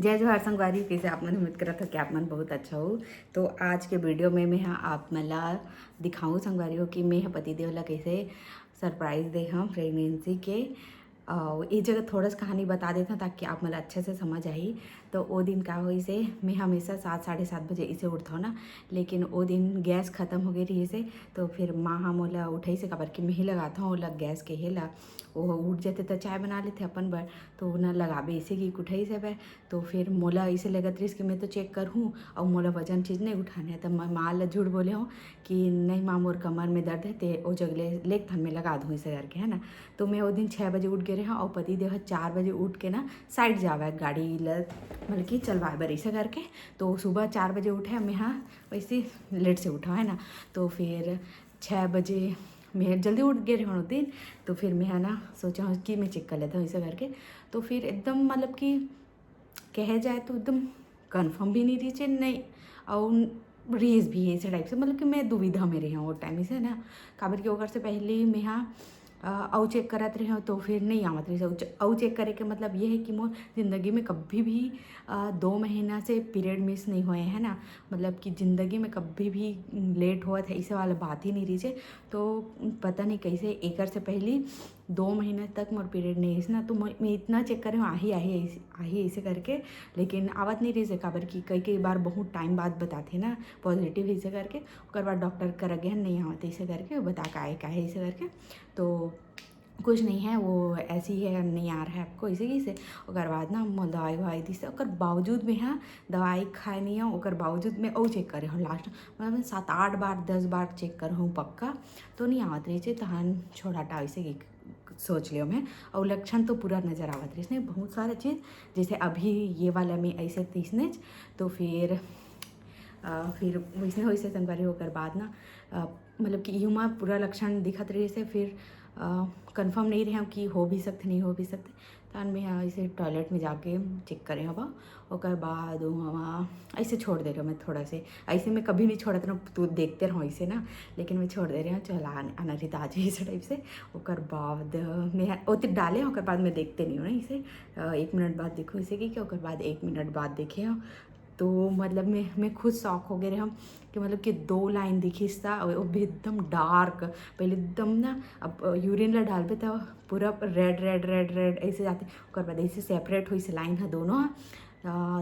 जय जोहार संगवारी, कैसे आप मन उम्मीद करा था कि आप मन बहुत अच्छा हो। तो आज के वीडियो में मैं आप मला दिखाऊँ संगवारी हो कि मैं पति देव ला कैसे सरप्राइज़ दे हम प्रेगनेंसी के। ये जगह थोड़ा सा कहानी बता देता ताकि आप मला अच्छे से समझ आई। तो वो दिन का हो इसे मैं हमेशा 7 साढ़े 7 बजे इसे उठता हूँ ना, लेकिन वो दिन गैस ख़त्म हो गई रही से। तो फिर माँ हम ओला उठाई से काबर कि मैं ही लगाता हूँ ओला गैस के हेला। वो उठ जाते तो चाय बना लेते अपन बर, तो ना लगाबे इसे कि उठाई से बे। तो फिर मोला इसे लगत रही कि मैं तो चेक कर हूँ और मोला वजन चीज़ नहीं उठाने है। तो मैं माँ ला झूठ बोले हूँ कि नहीं माँ मोर कमर में दर्द है ते वो जगले लेक थन में लगा दूँ इसे करके, है ना। तो मैं वो दिन 6 बजे उठ गए रहे और पति देव 4 बजे उठ के ना साइड जावा गाड़ी मतलब कि चलवाए बर ऐसे करके। तो सुबह 4 बजे उठे मैं, हाँ वैसे लेट से उठा है ना। तो फिर 6 बजे मैं जल्दी उठ गए रहे दिन। तो फिर मैं है ना सोचा हूँ कि मैं चेक कर लेता हूँ ऐसे करके। तो फिर एकदम मतलब कि कहे जाए तो एकदम कंफर्म भी नहीं रही चाहिए नहीं, और रेस भी है ऐसे टाइप से, मतलब कि मैं दुविधा में रही हूँ वो टाइम से ना। काबर के ओकर से पहले मैं हाँ अव चेक करत रहे हो तो फिर नहीं आवत रही। अव चेक करे के मतलब ये है कि मोर ज़िंदगी में कभी भी 2 महीना से पीरियड मिस नहीं हुए हैं ना। मतलब कि ज़िंदगी में कभी भी लेट हुआ था ऐसे वाला बात ही नहीं रही है। तो पता नहीं कैसे एकर से पहले 2 महीने तक मोर पीरियड नहीं है ना। तो मैं इतना चेक कर रही हूँ आही ऐसे करके, लेकिन आवत नहीं रही से काबर कि कई बार बहुत टाइम बाद बताते ना पॉजिटिव ऐसे करके। उसके बाद डॉक्टर कर गए नहीं आवत ऐसे करके बता का है ऐसे करके। तो कुछ नहीं है, वो ऐसी है नहीं आ रहा है आपको इसी से। और बाद ना मोल दवाई ववाई दी से और बावजूद में हाँ दवाई खाए नहीं हो और बावजूद में और चेक करे हूँ लास्ट मतलब 7-8 बार 10 बार चेक कर हूँ पक्का। तो नहीं आवत रही है तहन छोड़ा टाइम से सोच लियो मैं। और लक्षण तो पूरा नज़र आवत रही इसने बहुत सारा चीज़, जैसे अभी ये वाला में ऐसे तीसने। तो फिर वैसे वैसे संगवारी होकर बाद ना मतलब कि यूँ पूरा लक्षण दिखत रही से। फिर कंफर्म नहीं रहे कि हो भी सकते नहीं हो भी सकते। तो मैं ऐसे टॉयलेट में जाके चेक करे हवा और बाद वहाँ ऐसे छोड़ दे रही हूँ मैं थोड़ा से। ऐसे मैं कभी नहीं छोड़ा था तू देखते रहो ऐसे ना, लेकिन मैं छोड़ दे रही हूँ चला आना रही आज ऐसे टाइप से। और बाद मैं वो तो डाले और बाद मैं देखते नहीं हूँ ना इसे 1 मिनट बाद देखो इसे कि और बाद 1 मिनट बाद देखे हो। तो मतलब मैं खुद शॉक हो गए रहे हम कि मतलब कि 2 लाइन दिखी था और वो भी एकदम डार्क। पहले एकदम ना अब यूरिन ला डाल पे था पूरा रेड रेड रेड रेड ऐसे जाते और बाद ऐसे सेपरेट हुई से लाइन है दोनों।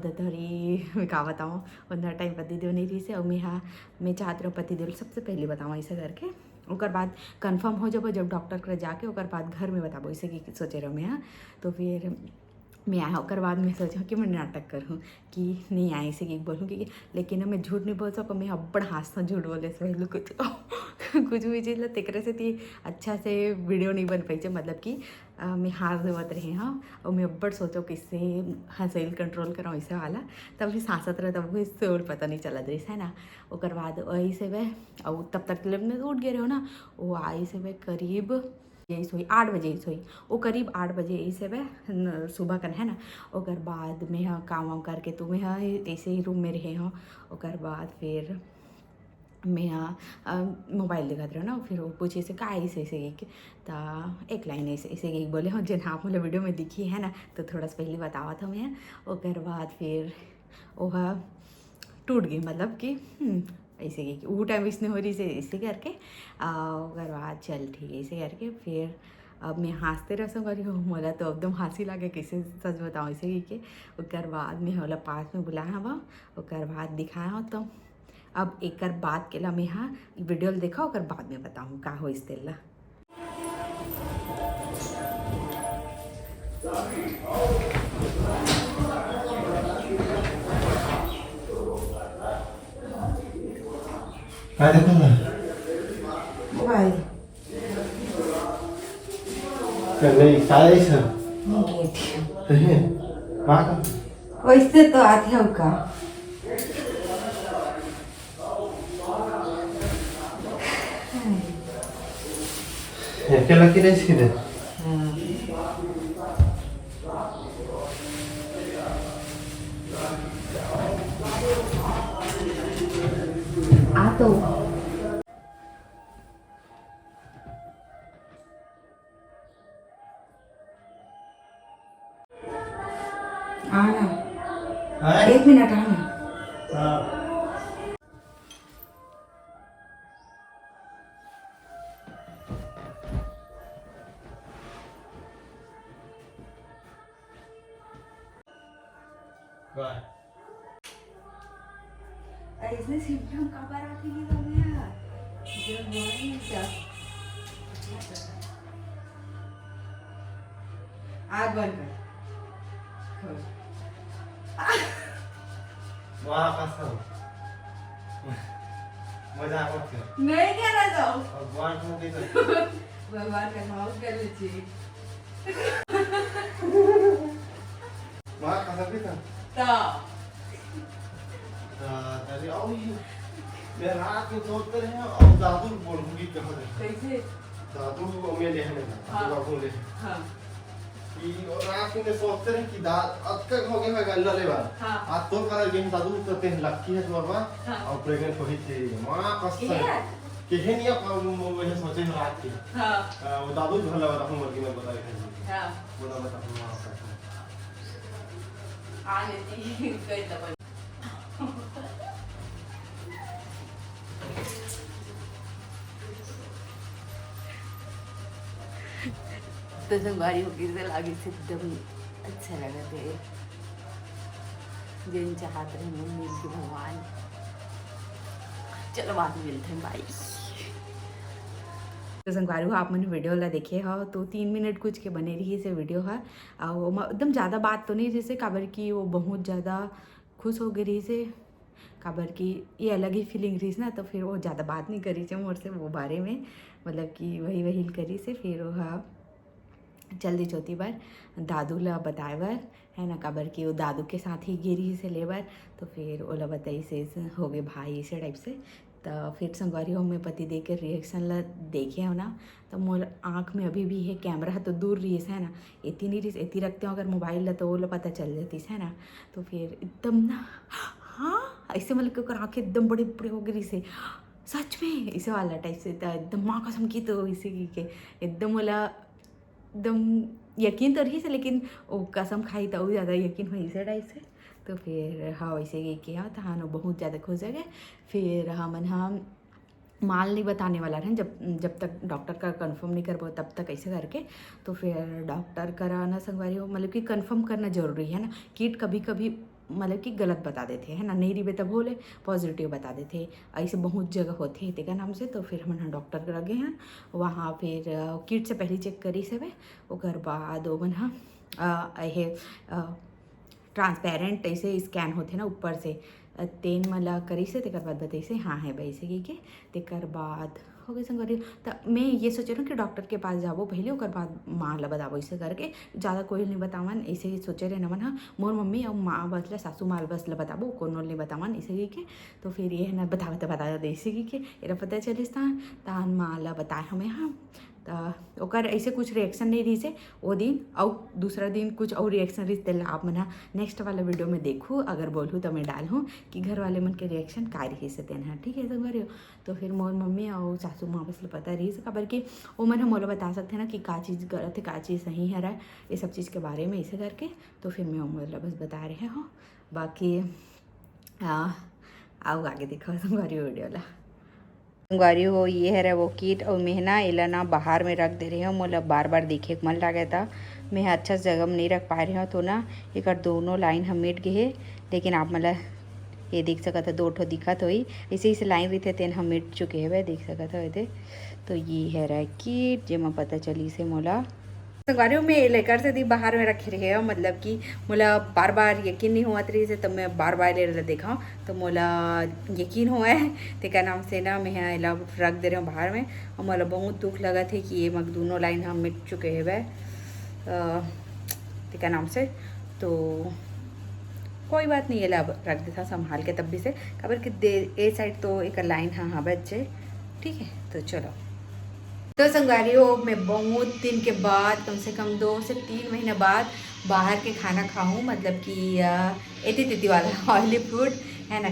दतरी मैं का बताऊँ उतना टाइम पति देव नहीं रही से। और मैं चाहती हूँ पति देव सबसे पहले बताऊँ ऐसे करके। और बाद कंफर्म हो जब डॉक्टर कर जाके और बाद घर में बताबो ऐसे कि सोचे रहो मैं। हाँ तो फिर मैं आया और बाद में सोचा कि मैं नाटक करूँ कि नहीं आए से कि बोलूँ कि, लेकिन मैं झूठ नहीं बोल सकूँ। मैं अब्बड़ हाथ झूठ बोले से कुछ कुछ भी चीज़ तेकरे से थी अच्छा से वीडियो नहीं बन पाई मतलब कि मैं हार देवत रही हाँ। और मैं अब्बड़ सोचो किससे हंसेल कंट्रोल कराऊँ ऐसे वाला। तब भी सांसत रहे तब इससे और पता नहीं चला रही है ना। और बाद वही से वह और तब तक में उठ गए रहो ना। वो आई से वह करीब यही सोई 8 बजे ही सोई। वो करीब 8 बजे यही से वह सुबह कर है ना। और बाद में हाँ काम वाम करके तो मैं हाँ ऐसे ही रूम में रहे हाँ। और बाद फिर मैं मोबाइल देखत रहा ना। फिर वो पूछे से का ऐसे ऐसे कि एक लाइन ऐसे ऐसे कि बोले हाँ जन आप मतलब वीडियो में दिखी है ना। तो थोड़ा सा पहले बतावा था मैं। और बाद फिर वह टूट गई मतलब कि ऐसे कि वो टाइम इसने हो रही से ऐसे करके। और बाद चल ठीक है ऐसे करके। फिर अब मैं हंसते रह सकूँगी मोला तो एकदम हंसी लगे कैसे सच बताऊँ ऐसे कि। और बाद में होला पास में बुलाया हवा और बाद दिखाया हो। तो अब एक बात के ला मैं हाँ वीडियो देखा और बाद में बताऊँ का हो इस तेल ला। काय देखो ना मोबाइल नहीं काय ऐसा है माँ का वैसे तो आते हो का अकेला की रेस किधर आ तो आना हाँ? 1 मिनट हाँ ना। हाँ। बाय। इसने सिम्टम कब आती है तो गया जब नहीं क्या आग बंद कर। वहाँ कसम मजा मत कर। नहीं कहना चाहूँ भगवान को भी तो भगवान का नाम कर लीजिए। वहाँ कसम भी था। तो अरे आओ मैं रात में सोचते रहे और दादू बोलूँगी कहाँ है कैसे दादू को मैं लेने हाँ। बाबू ले हाँ कि और रात में सोचते रहे कि अब तक हो गया गल्ला ले बार हाँ। आज तो कर गए दादू तो तेन लक्की है तुम्हारा हाँ। और प्रेग्नेंट हुई थी माँ कसम कि है नहीं अब वही सोचे हैं रात की हाँ वो दादू जो लगा रहा हूँ मर्जी में बताई थी हाँ वो ना बता हूँ वहाँ पर आ लेती कई दफा तो संगवारी होगी से लागे से एकदम अच्छा लगा थे जिन चाहते रहे मिल के भगवान। चलो बाद में मिलते हैं बाय। तो संगवारी आप मैंने वीडियो ला देखे हो तो 3 मिनट कुछ के बने रही से वीडियो है और एकदम ज़्यादा बात तो नहीं जैसे काबर की वो बहुत ज़्यादा खुश हो गई से काबर की ये अलग ही फीलिंग रही ना तो फिर वो ज़्यादा बात नहीं करी से मोर से वो बारे में मतलब कि वही करी से फिर वो जल्दी चौथी बार दादू ला बताए बार है ना काबर की वो दादू के साथ ही गिरी से ले बार तो फिर ओला बताई से हो गए भाई से टाइप से तो फिर संगवारी होम्योपैथी दे के रिएक्शन ला देखे हो ना तो मोर आँख में अभी भी है कैमरा तो दूर रही है ना इतनी नहीं रही इतनी रखते हो अगर मोबाइल ला तो वो ला पता चल जाती है ना तो फिर एकदम ना हाँ ऐसे मतलब कि आँखें एकदम बड़े बड़े हो गई से सच में इसे वाला टाइप से तो एकदम माँ कसम की तो इसे की के एकदम वाला एकदम यकीन तो रही से लेकिन वो कसम खाई तो ज़्यादा यकीन हुई से टाइप से तो फिर हाँ वैसे ही किया था हाँ बहुत ज़्यादा खुश हो गए। फिर हम माल नहीं बताने वाला रहे जब तक डॉक्टर का कंफर्म नहीं कर पाओ तब तक ऐसे करके तो फिर डॉक्टर कराना संगवारी हो मतलब कि कंफर्म करना ज़रूरी है ना किट कभी कभी मतलब कि गलत बता देते हैं ना नहीं रही तब बोले पॉजिटिव बता देते ऐसे बहुत जगह होते हैं तेका नाम से तो फिर हम डॉक्टर के लगे हैं वहाँ फिर किट से पहले चेक करी से ओकर बाद वो मन ये ट्रांसपेरेंट ऐसे स्कैन होते ना ऊपर से तेन मला करी से तेकर बाद बताई से हाँ है वैसे की के तेकर बाद हो गए संगवारी तो मैं ये सोच रही हूँ कि डॉक्टर के पास जाबो पहले ओकर बाद माँ ला बताबो ऐसे करके ज़्यादा कोई नहीं बतावन ऐसे ही सोचे रहे नमन हाँ मोर मम्मी और माँ बस ला सासू माँ बस ला बताबो कोनो नहीं बतावन ऐसे की के तो फिर ये है ना बता दे ऐसे की के एरा पता चलिस तान माँ ला बताए हमें हाँ तो ओकर ऐसे कुछ रिएक्शन नहीं रही से वो दिन और दूसरा दिन कुछ और रिएक्शन रही तेल आप मना नेक्स्ट वाला वीडियो में देखूँ अगर बोलूँ तो मैं डालूँ कि घर वाले मन के रिएक्शन का रही से तेना ठीक है संगवारी तो फिर मोर मम्मी और सासू माँ बस पता रही से खबर कि वो मन हम मोला बता सकते हैं ना कि का चीज़ गलत है का चीज़ सही है रहा ये सब चीज़ के बारे में ऐसे करके तो फिर मैं मोला बस बता रहे हो बाकी आओ आगे देखो संगवारी वीडियो ला संगवारी हो ये है वो किट और मैं ना इला ना बाहर में रख दे रही हूँ मतलब बार बार देखे के मन लगा था मैं अच्छा जगह में नहीं रख पा रही हूँ तो ना एक दोनों लाइन हम मिट गए है लेकिन आप मतलब ये देख सकता था 2 ठो दिखत हुई ऐसे ही लाइन रही थे तेन हम मिट चुके हैं देख सकता हो तो ये है रहा किट जेमा पता चली से मोला संगवारी में लेकर से दी बाहर में रखे रहे हो मतलब कि मोला बार बार यकीन नहीं हुआ रही से तब मैं बार बार ले देखा तो मोला यकीन हुआ है ते का नाम से ना मैं इला रख दे रहा हूँ बाहर में और मोला बहुत दुख लगा थे कि ये मग दोनों लाइन हम मिट चुके हैं वह ते का नाम से तो कोई बात नहीं है रख देता संभाल के तब भी से खबर कि ए साइड तो एक लाइन हाँ बच्चे ठीक है तो चलो तो संगवारी हो मैं बहुत दिन के बाद कम से कम 2 से 3 महीने बाद बाहर के खाना खाऊं मतलब कि एती तेती वाला ऑयली फूड है ना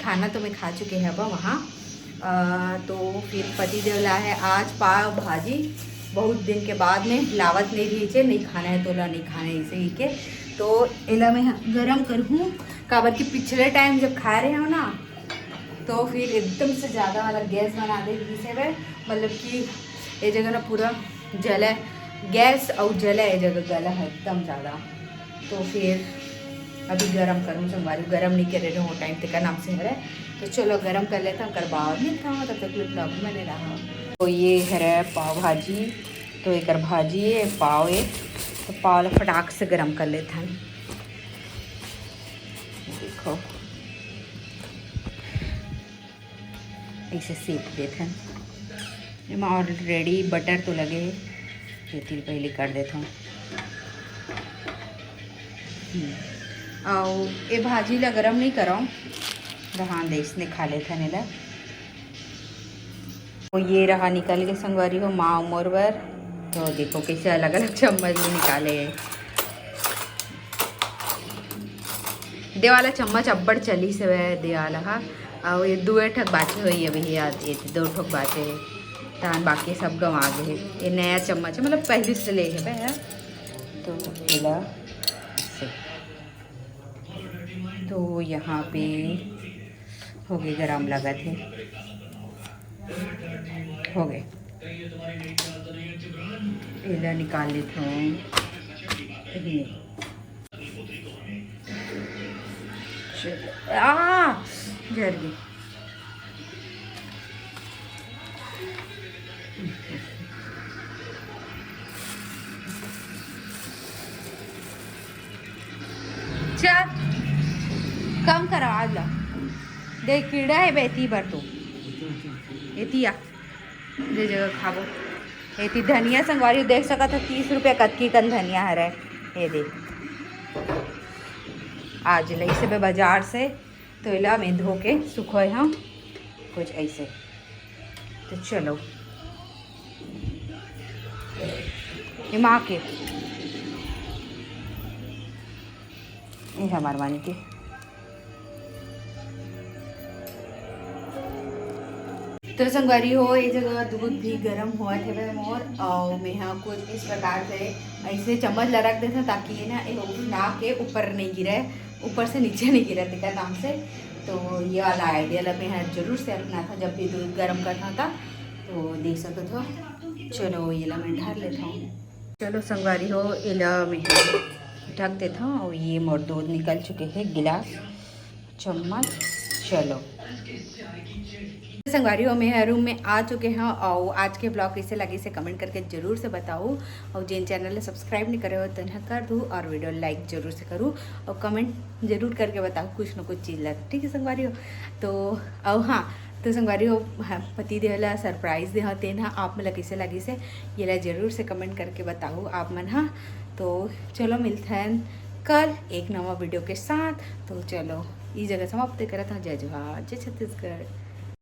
खाना तो मैं खा चुके हैं वहाँ तो फिर पति देव ला है आज पाव भाजी बहुत दिन के बाद में लावत नहीं रही नहीं खाना है तो ला नहीं खाना है इसे ही के तो इला मैं गरम करूँ काबर की पिछले टाइम जब खा रहे हो ना तो फिर एकदम से ज़्यादा वाला गैस बना दे जिसे वे मतलब कि ये जगह ना पूरा जला गैस और जला ये जगह गला है एकदम ज़्यादा। तो फिर अभी गरम करूँ संगवारी गरम नहीं कर रहे हो टाइम तक का नाम से है तो चलो गरम कर लेता हूँ कर बाद नहीं था तब तक ब्लॉग में नहीं रहा। तो ये है पाव भाजी तो एक भाजी है पाव एक तो पाव फटाक से गरम कर लेते हैं। देखो ऐसे सेक देते हैं। मैं ऑलरेडी बटर तो लगे ये तिल पहले कर देता हूँ। और ये भाजी ला गरम नहीं कराऊँ रहा देश ने खा लेता नहीं ला। तो ये रहा निकल के संगवारी हो माँ उमर बर तो देखो कैसे अलग अलग चम्मच में निकाले दे वाला चम्मच अब्बड़ चली से वह दे वाला हा और ये दो ठक बाचे हुई अभी याद ये दो ठक बाचे है तान बाकी सब गंवा गए। ये नया चम्मच है मतलब पहले से ले है भैया तो पहला से तो यहाँ पे हो गए गरम लगा थे हो गए इधर निकाल लेता हूँ जल गई। चल कम करो आज ला देख कीड़ा है बेती भर तू एतिया जे जगह खाबो एती धनिया संगवारी देख सका था 30 रुपये कतकी कन धनिया है ये देख आज लई से बाजार से तो इला में धो के सुखोए हम कुछ ऐसे। तो चलो ये माँ के ये हमारे मानी के तो संगवारी हो ये जगह दूध भी गर्म हुआ थे वह मोर और मैं हाँ कुछ इस प्रकार से ऐसे चम्मच ला रख देता ताकि ये ना ना के ऊपर नहीं गिरे ऊपर से नीचे नहीं गिरा टिका नाम से। तो ये वाला आइडिया ला मैं हाँ जरूर से अपना था जब भी दूध गर्म करना था तो देख सकते हो। चलो ये ला मैं ढार लेता हूँ। चलो संगवारी हो ये ला मैं ढक देता हूँ और ये मोर दूध निकल चुके हैं गिलास चम्मच। चलो संगवारी हो मैं रूम में आ चुके हैं और आज के ब्लॉग कैसे लगे से कमेंट करके ज़रूर से बताओ और जिन चैनल ने सब्सक्राइब नहीं करे हो तो इन्हें कर दूँ और वीडियो लाइक ज़रूर से करूँ और कमेंट ज़रूर करके बताओ कुछ ना कुछ चीज़ लग ठीक है संगवारी हो। तो और हाँ तो संगवारी हो पति देवला सरप्राइज़ देते ना आप मतलब कैसे लगी से ये ला जरूर से कमेंट करके बताओ आप मन। हाँ तो चलो मिलते हैं कल एक नवा वीडियो के साथ। तो चलो इस जगह समाप्त करता हूँ। जय जोहार जय छत्तीसगढ़।